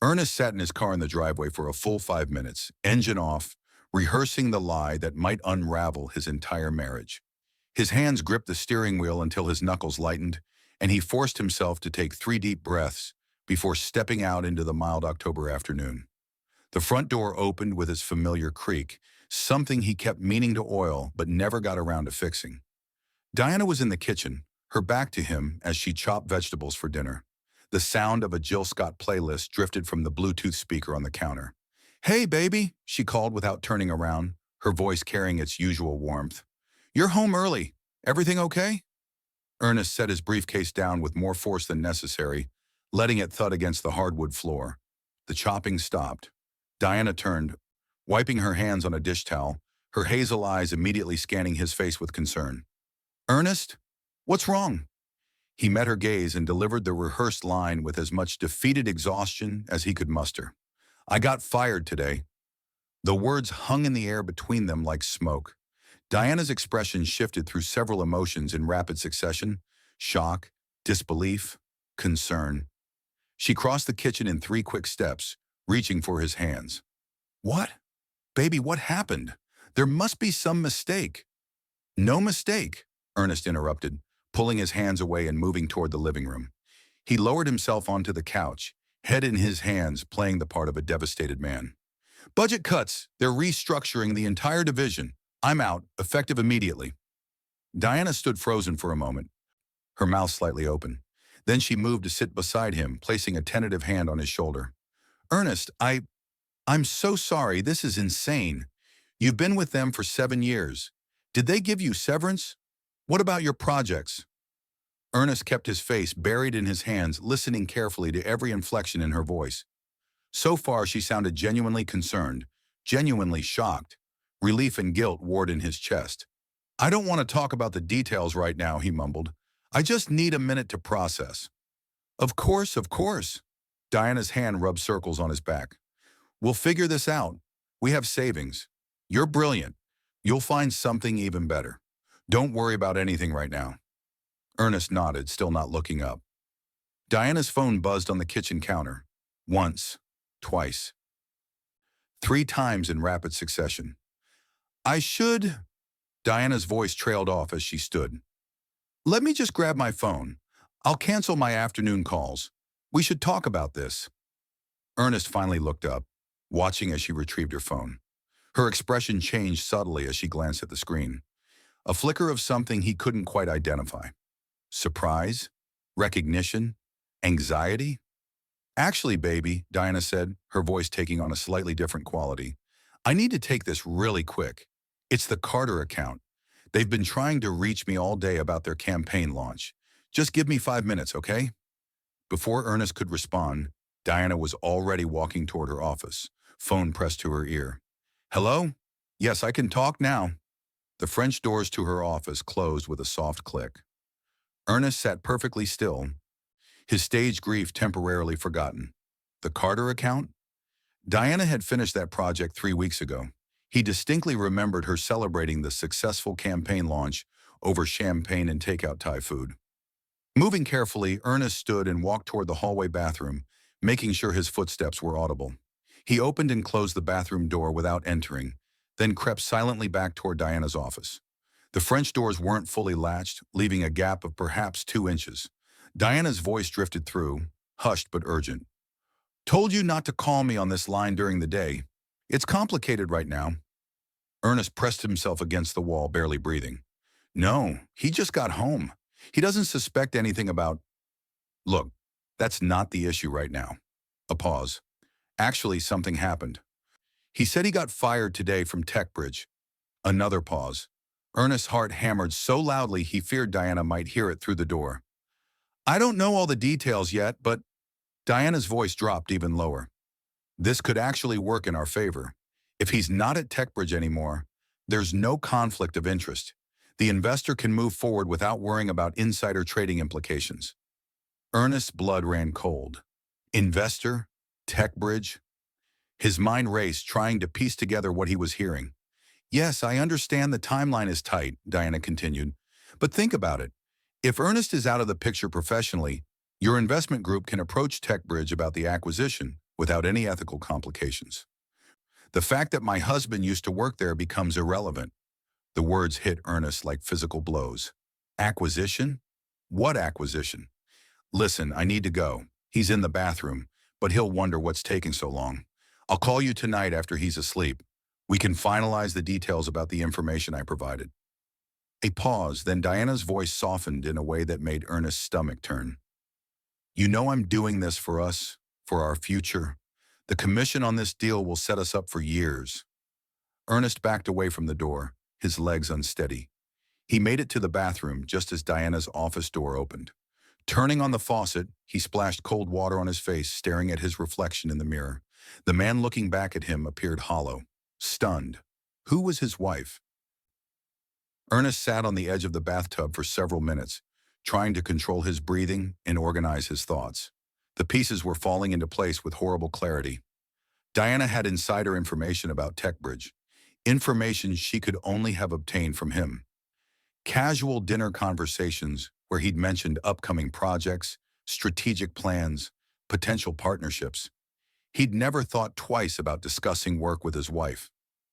Ernest sat in his car in the driveway for a full 5 minutes, engine off, rehearsing the lie that might unravel his entire marriage. His hands gripped the steering wheel until his knuckles lightened, and he forced himself to take 3 deep breaths before stepping out into the mild October afternoon. The front door opened with its familiar creak, something he kept meaning to oil but never got around to fixing. Diana was in the kitchen, her back to him as she chopped vegetables for dinner. The sound of a Jill Scott playlist drifted from the Bluetooth speaker on the counter. "Hey, baby," she called without turning around, her voice carrying its usual warmth. "You're home early. Everything okay?" Ernest set his briefcase down with more force than necessary, letting it thud against the hardwood floor. The chopping stopped. Diana turned, wiping her hands on a dish towel, her hazel eyes immediately scanning his face with concern. "Ernest? What's wrong?" He met her gaze and delivered the rehearsed line with as much defeated exhaustion as he could muster. "I got fired today." The words hung in the air between them like smoke. Diana's expression shifted through several emotions in rapid succession: shock, disbelief, concern. She crossed the kitchen in 3 quick steps, reaching for his hands. "What? Baby, what happened? There must be some mistake." "No mistake," Ernest interrupted, pulling his hands away and moving toward the living room. He lowered himself onto the couch, head in his hands, playing the part of a devastated man. "Budget cuts. They're restructuring the entire division. I'm out, effective immediately." Diana stood frozen for a moment, her mouth slightly open. Then she moved to sit beside him, placing a tentative hand on his shoulder. "Ernest, I'm so sorry. This is insane. You've been with them for 7 years. Did they give you severance? What about your projects?" Ernest kept his face buried in his hands, listening carefully to every inflection in her voice. So far, she sounded genuinely concerned, genuinely shocked. Relief and guilt warred in his chest. "I don't want to talk about the details right now," he mumbled. "I just need a minute to process." Of course, of course." Diana's hand rubbed circles on his back. "We'll figure this out. We have savings. You're brilliant. You'll find something even better. Don't worry about anything right now." Ernest nodded, still not looking up. Diana's phone buzzed on the kitchen counter. Once, twice, 3 times in rapid succession. "I should—" Diana's voice trailed off as she stood. "Let me just grab my phone. I'll cancel my afternoon calls. We should talk about this." Ernest finally looked up, watching as she retrieved her phone. Her expression changed subtly as she glanced at the screen. A flicker of something he couldn't quite identify. Surprise? Recognition? Anxiety? "Actually, baby," Diana said, her voice taking on a slightly different quality, "I need to take this really quick. It's the Carter account. They've been trying to reach me all day about their campaign launch. Just give me 5 minutes, okay?" Before Ernest could respond, Diana was already walking toward her office, phone pressed to her ear. "Hello? Yes, I can talk now." The French doors to her office closed with a soft click. Ernest sat perfectly still, his stage grief temporarily forgotten. The Carter account? Diana had finished that project 3 weeks ago. He distinctly remembered her celebrating the successful campaign launch over champagne and takeout Thai food. Moving carefully, Ernest stood and walked toward the hallway bathroom, making sure his footsteps were audible. He opened and closed the bathroom door without entering, then crept silently back toward Diana's office. The French doors weren't fully latched, leaving a gap of perhaps 2 inches. Diana's voice drifted through, hushed but urgent. "Told you not to call me on this line during the day. It's complicated right now." Ernest pressed himself against the wall, barely breathing. "No, he just got home. He doesn't suspect anything about—" "Look, that's not the issue right now." A pause. "Actually, something happened. He said he got fired today from TechBridge." Another pause. Ernest's heart hammered so loudly he feared Diana might hear it through the door. "I don't know all the details yet, but—" Diana's voice dropped even lower. "This could actually work in our favor. If he's not at TechBridge anymore, there's no conflict of interest. The investor can move forward without worrying about insider trading implications." Ernest's blood ran cold. Investor? TechBridge? His mind raced, trying to piece together what he was hearing. "Yes, I understand the timeline is tight," Diana continued. "But think about it. If Ernest is out of the picture professionally, your investment group can approach TechBridge about the acquisition, without any ethical complications. The fact that my husband used to work there becomes irrelevant. The words hit Ernest like physical blows. Acquisition? What acquisition? Listen, I need to go. He's in the bathroom, but he'll wonder what's taking so long. I'll call you tonight after he's asleep. We can finalize the details about the information I provided. A pause, then Diana's voice softened in a way that made Ernest's stomach turn. You know I'm doing this for us, for our future. The commission on this deal will set us up for years. Ernest backed away from the door, his legs unsteady. He made it to the bathroom just as Diana's office door opened. Turning on the faucet, he splashed cold water on his face, staring at his reflection in the mirror. The man looking back at him appeared hollow, stunned. Who was his wife? Ernest sat on the edge of the bathtub for several minutes, trying to control his breathing and organize his thoughts. The pieces were falling into place with horrible clarity. Diana had insider information about TechBridge, information she could only have obtained from him. Casual dinner conversations where he'd mentioned upcoming projects, strategic plans, potential partnerships. He'd never thought twice about discussing work with his wife.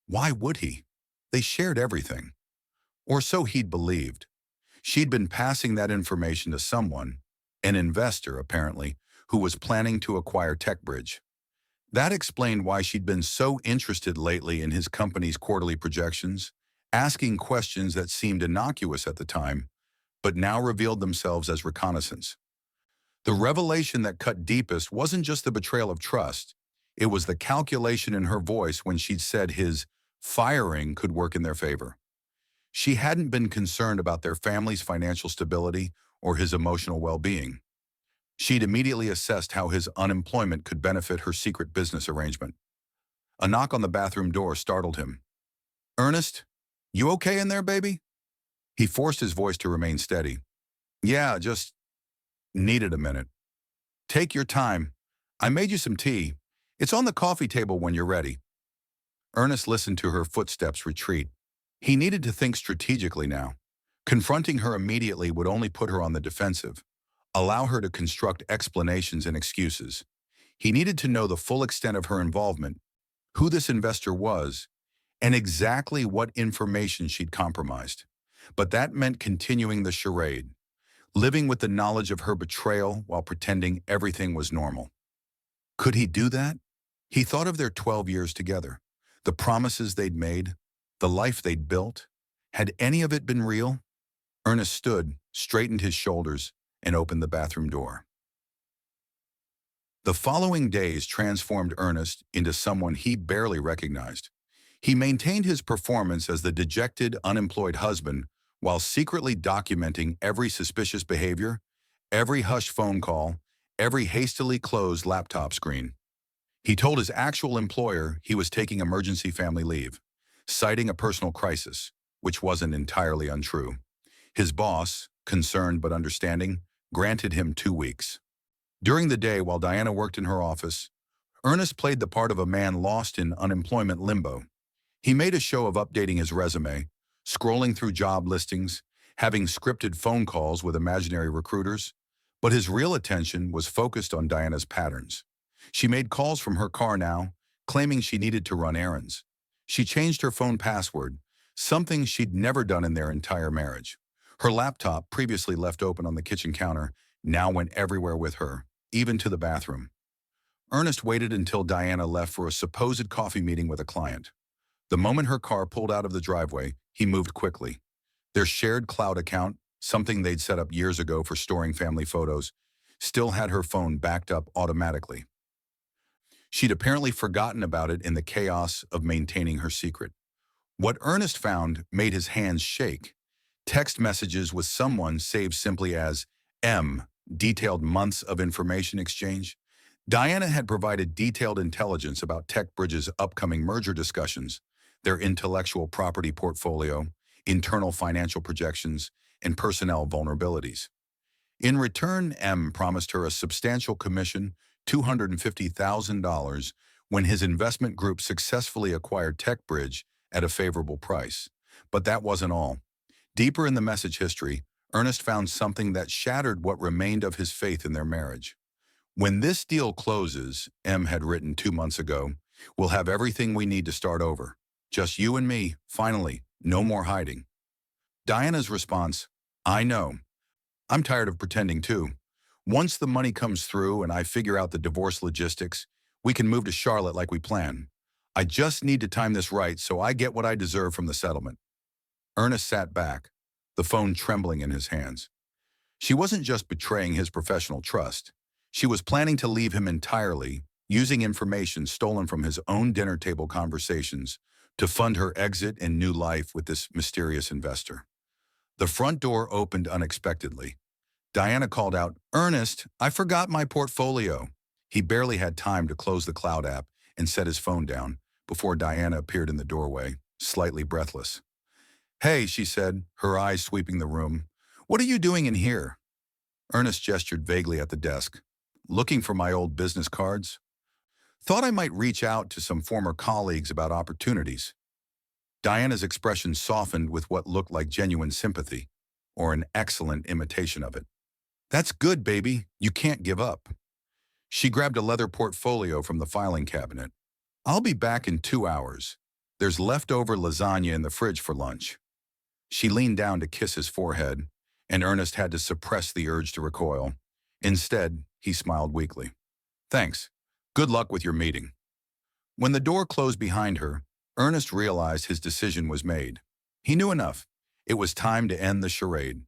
Why would he? They shared everything. Or so he'd believed. She'd been passing that information to someone, an investor apparently, who was planning to acquire TechBridge. That explained why she'd been so interested lately in his company's quarterly projections, asking questions that seemed innocuous at the time, but now revealed themselves as reconnaissance. The revelation that cut deepest wasn't just the betrayal of trust, it was the calculation in her voice when she'd said his firing could work in their favor. She hadn't been concerned about their family's financial stability or his emotional well-being. She'd immediately assessed how his unemployment could benefit her secret business arrangement. A knock on the bathroom door startled him. "Ernest, you okay in there, baby?" He forced his voice to remain steady. "Yeah, just needed a minute." "Take your time. I made you some tea. It's on the coffee table when you're ready." Ernest listened to her footsteps retreat. He needed to think strategically now. Confronting her immediately would only put her on the defensive, allow her to construct explanations and excuses. He needed to know the full extent of her involvement, who this investor was, and exactly what information she'd compromised. But that meant continuing the charade, living with the knowledge of her betrayal while pretending everything was normal. Could he do that? He thought of their 12 years together, the promises they'd made, the life they'd built. Had any of it been real? Ernest stood, straightened his shoulders, and opened the bathroom door. The following days transformed Ernest into someone he barely recognized. He maintained his performance as the dejected, unemployed husband while secretly documenting every suspicious behavior, every hushed phone call, every hastily closed laptop screen. He told his actual employer he was taking emergency family leave, citing a personal crisis, which wasn't entirely untrue. His boss, concerned but understanding, granted him 2 weeks. During the day while Diana worked in her office, Ernest played the part of a man lost in unemployment limbo. He made a show of updating his resume, scrolling through job listings, having scripted phone calls with imaginary recruiters, but his real attention was focused on Diana's patterns. She made calls from her car now, claiming she needed to run errands. She changed her phone password, something she'd never done in their entire marriage. Her laptop, previously left open on the kitchen counter, now went everywhere with her, even to the bathroom. Ernest waited until Diana left for a supposed coffee meeting with a client. The moment her car pulled out of the driveway, he moved quickly. Their shared cloud account, something they'd set up years ago for storing family photos, still had her phone backed up automatically. She'd apparently forgotten about it in the chaos of maintaining her secret. What Ernest found made his hands shake. Text messages with someone saved simply as M, detailed months of information exchange. Diana had provided detailed intelligence about TechBridge's upcoming merger discussions, their intellectual property portfolio, internal financial projections, and personnel vulnerabilities. In return, M promised her a substantial commission, $250,000, when his investment group successfully acquired TechBridge at a favorable price. But that wasn't all. Deeper in the message history, Ernest found something that shattered what remained of his faith in their marriage. When this deal closes, M had written 2 months ago, we'll have everything we need to start over. Just you and me, finally, no more hiding. Diana's response, I know. I'm tired of pretending too. Once the money comes through and I figure out the divorce logistics, we can move to Charlotte like we planned. I just need to time this right so I get what I deserve from the settlement. Ernest sat back, the phone trembling in his hands. She wasn't just betraying his professional trust. She was planning to leave him entirely, using information stolen from his own dinner table conversations to fund her exit and new life with this mysterious investor. The front door opened unexpectedly. Diana called out, Ernest, I forgot my portfolio. He barely had time to close the cloud app and set his phone down before Diana appeared in the doorway, slightly breathless. Hey, she said, her eyes sweeping the room. What are you doing in here? Ernest gestured vaguely at the desk. Looking for my old business cards? Thought I might reach out to some former colleagues about opportunities. Diana's expression softened with what looked like genuine sympathy, or an excellent imitation of it. That's good, baby. You can't give up. She grabbed a leather portfolio from the filing cabinet. I'll be back in 2 hours. There's leftover lasagna in the fridge for lunch. She leaned down to kiss his forehead, and Ernest had to suppress the urge to recoil. Instead, he smiled weakly. Thanks. Good luck with your meeting. When the door closed behind her, Ernest realized his decision was made. He knew enough. It was time to end the charade.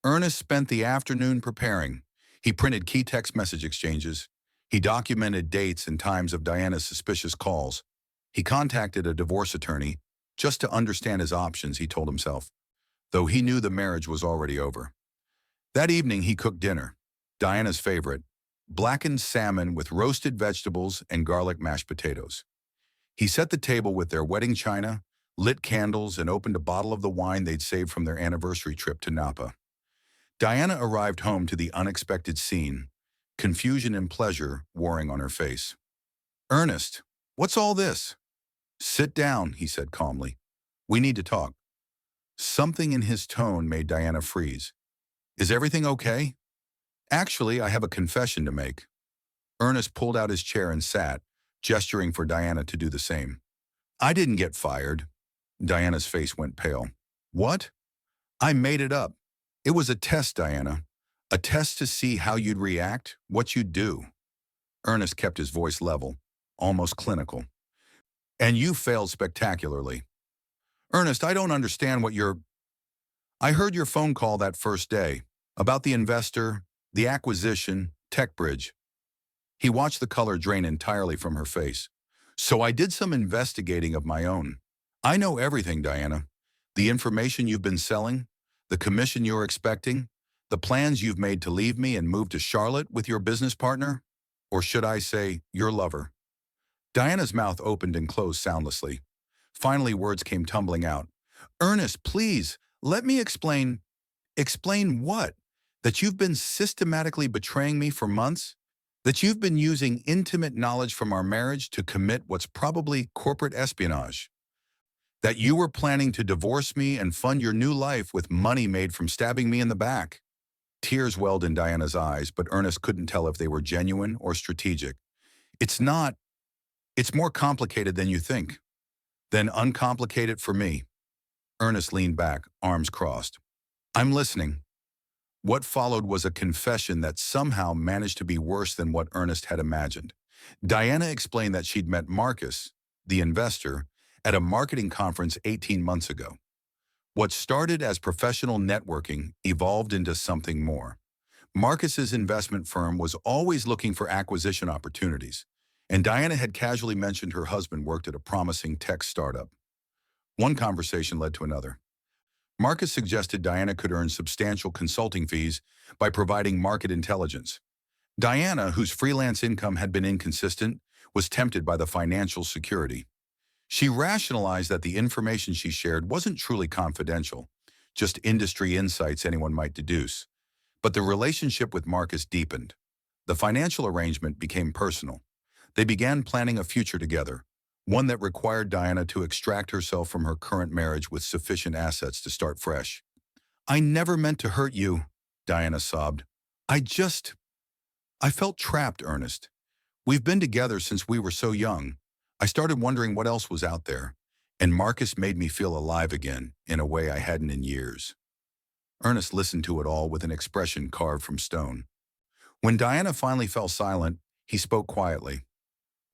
Ernest spent the afternoon preparing. He printed key text message exchanges. He documented dates and times of Diana's suspicious calls. He contacted a divorce attorney just to understand his options, he told himself, though he knew the marriage was already over. That evening, he cooked dinner, Diana's favorite, blackened salmon with roasted vegetables and garlic mashed potatoes. He set the table with their wedding china, lit candles, and opened a bottle of the wine they'd saved from their anniversary trip to Napa. Diana arrived home to the unexpected scene, confusion and pleasure warring on her face. Ernest, what's all this? Sit down, he said calmly. We need to talk. Something in his tone made Diana freeze. Is everything okay? Actually, I have a confession to make. Ernest pulled out his chair and sat, gesturing for Diana to do the same. I didn't get fired. Diana's face went pale. What? I made it up. It was a test, Diana. A test to see how you'd react, what you'd do. Ernest kept his voice level, almost clinical. And you failed spectacularly. Ernest, I don't understand what you're... I heard your phone call that first day, about the investor, the acquisition, TechBridge. He watched the color drain entirely from her face. So I did some investigating of my own. I know everything, Diana. The information you've been selling, the commission you're expecting, the plans you've made to leave me and move to Charlotte with your business partner, or should I say, your lover. Diana's mouth opened and closed soundlessly. Finally, words came tumbling out. Ernest, please, let me explain. Explain what? That you've been systematically betraying me for months? That you've been using intimate knowledge from our marriage to commit what's probably corporate espionage? That you were planning to divorce me and fund your new life with money made from stabbing me in the back? Tears welled in Diana's eyes, but Ernest couldn't tell if they were genuine or strategic. It's not. It's more complicated than you think. Then uncomplicate it for me. Ernest leaned back, arms crossed. I'm listening. What followed was a confession that somehow managed to be worse than what Ernest had imagined. Diana explained that she'd met Marcus, the investor, at a marketing conference 18 months ago. What started as professional networking evolved into something more. Marcus's investment firm was always looking for acquisition opportunities, and Diana had casually mentioned her husband worked at a promising tech startup. One conversation led to another. Marcus suggested Diana could earn substantial consulting fees by providing market intelligence. Diana, whose freelance income had been inconsistent, was tempted by the financial security. She rationalized that the information she shared wasn't truly confidential, just industry insights anyone might deduce. But the relationship with Marcus deepened. The financial arrangement became personal. They began planning a future together, one that required Diana to extract herself from her current marriage with sufficient assets to start fresh. I never meant to hurt you, Diana sobbed. I just... I felt trapped, Ernest. We've been together since we were so young. I started wondering what else was out there, and Marcus made me feel alive again in a way I hadn't in years. Ernest listened to it all with an expression carved from stone. When Diana finally fell silent, he spoke quietly.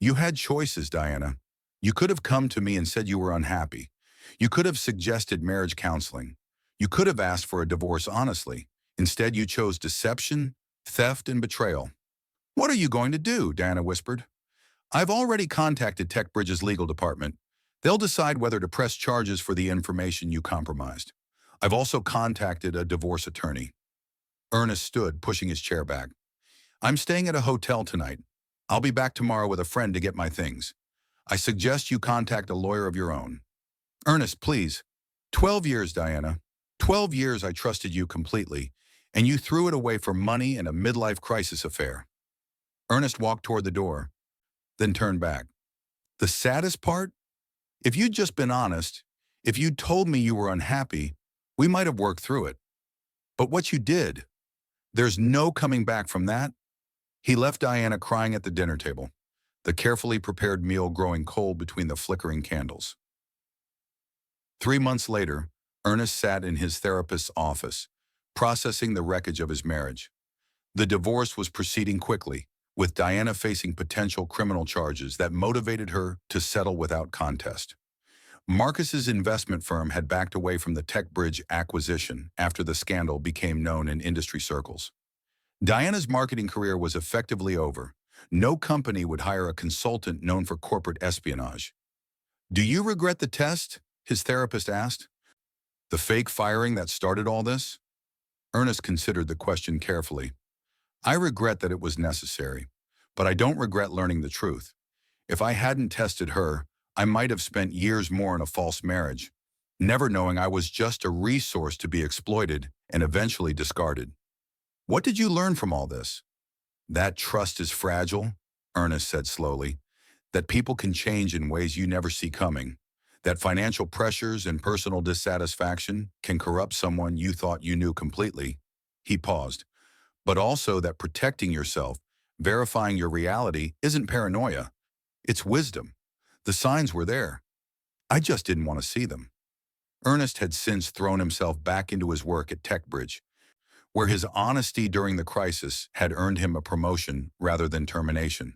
You had choices, Diana. You could have come to me and said you were unhappy. You could have suggested marriage counseling. You could have asked for a divorce honestly. Instead, you chose deception, theft, and betrayal. What are you going to do? Diana whispered. I've already contacted TechBridge's legal department. They'll decide whether to press charges for the information you compromised. I've also contacted a divorce attorney. Ernest stood, pushing his chair back. I'm staying at a hotel tonight. I'll be back tomorrow with a friend to get my things. I suggest you contact a lawyer of your own. Ernest, please. 12 years, Diana. 12 years I trusted you completely, and you threw it away for money and a midlife crisis affair. Ernest walked toward the door, then turned back. The saddest part? If you'd just been honest, if you'd told me you were unhappy, we might have worked through it. But what you did, there's no coming back from that. He left Diana crying at the dinner table, the carefully prepared meal growing cold between the flickering candles. 3 months later, Ernest sat in his therapist's office, processing the wreckage of his marriage. The divorce was proceeding quickly, with Diana facing potential criminal charges that motivated her to settle without contest. Marcus's investment firm had backed away from the TechBridge acquisition after the scandal became known in industry circles. Diana's marketing career was effectively over. No company would hire a consultant known for corporate espionage. Do you regret the test? His therapist asked. The fake firing that started all this? Ernest considered the question carefully. I regret that it was necessary, but I don't regret learning the truth. If I hadn't tested her, I might have spent years more in a false marriage, never knowing I was just a resource to be exploited and eventually discarded. What did you learn from all this? That trust is fragile, Ernest said slowly, that people can change in ways you never see coming, that financial pressures and personal dissatisfaction can corrupt someone you thought you knew completely. He paused. But also that protecting yourself, verifying your reality, isn't paranoia. It's wisdom. The signs were there. I just didn't want to see them. Ernest had since thrown himself back into his work at TechBridge, where his honesty during the crisis had earned him a promotion rather than termination.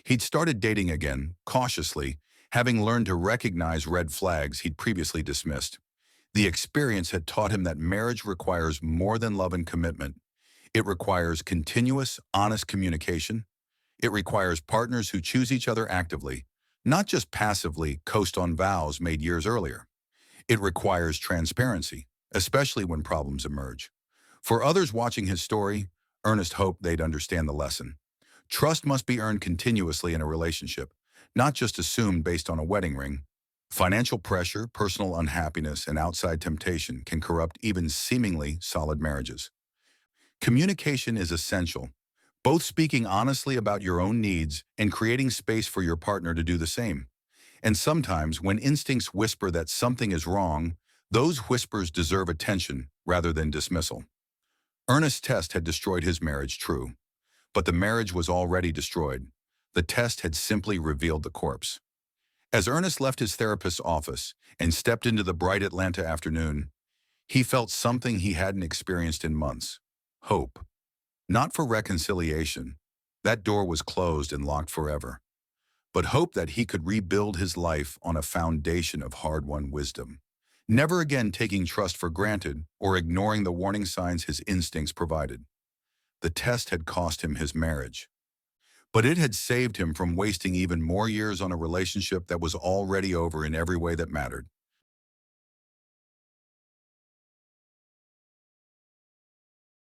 He'd started dating again, cautiously, having learned to recognize red flags he'd previously dismissed. The experience had taught him that marriage requires more than love and commitment. It requires continuous, honest communication. It requires partners who choose each other actively, not just passively coast on vows made years earlier. It requires transparency, especially when problems emerge. For others watching his story, Ernest hoped they'd understand the lesson. Trust must be earned continuously in a relationship, not just assumed based on a wedding ring. Financial pressure, personal unhappiness, and outside temptation can corrupt even seemingly solid marriages. Communication is essential, both speaking honestly about your own needs and creating space for your partner to do the same. And sometimes, when instincts whisper that something is wrong, those whispers deserve attention rather than dismissal. Ernest's test had destroyed his marriage, true. But the marriage was already destroyed. The test had simply revealed the corpse. As Ernest left his therapist's office and stepped into the bright Atlanta afternoon, he felt something he hadn't experienced in months. Hope. Not for reconciliation. That door was closed and locked forever. But hope that he could rebuild his life on a foundation of hard-won wisdom, never again taking trust for granted or ignoring the warning signs his instincts provided. The test had cost him his marriage, but it had saved him from wasting even more years on a relationship that was already over in every way that mattered.